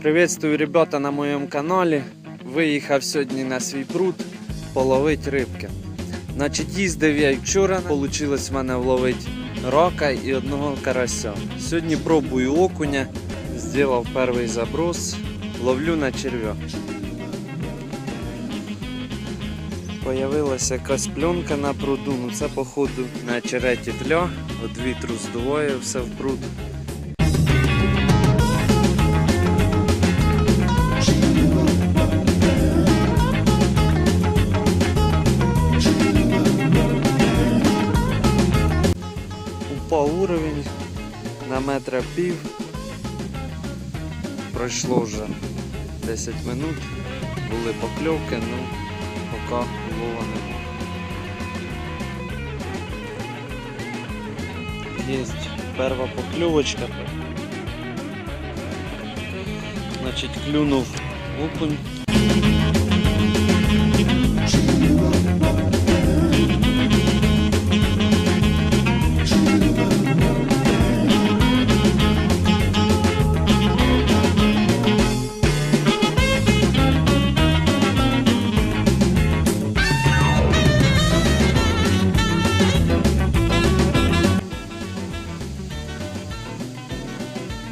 Приветствую, ребята, на моєму каналі. Виїхав сьогодні на свій пруд половити рибки. Значить, їздив я і вчора, вийшло в мене вловити рака і одного карася. Сьогодні пробую окуня, зробив перший заброс, ловлю на черв'я. Появилася якась пленка на пруду, ну це походу на очереті тля, від вітру здуває все в пруд. Упав уровень на метра пів, пройшло вже 10 минут, були покльовки, ну поки лова нема. Є перша покльовочка, значить клюнув окунь.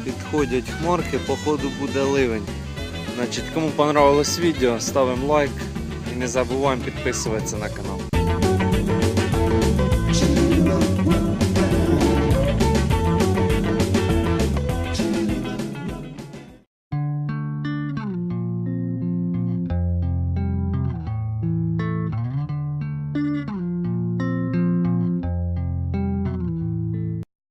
Підходять хмарки, походу буде ливень. Значить, кому понравилось відео, ставимо лайк і не забуваємо підписуватися на канал.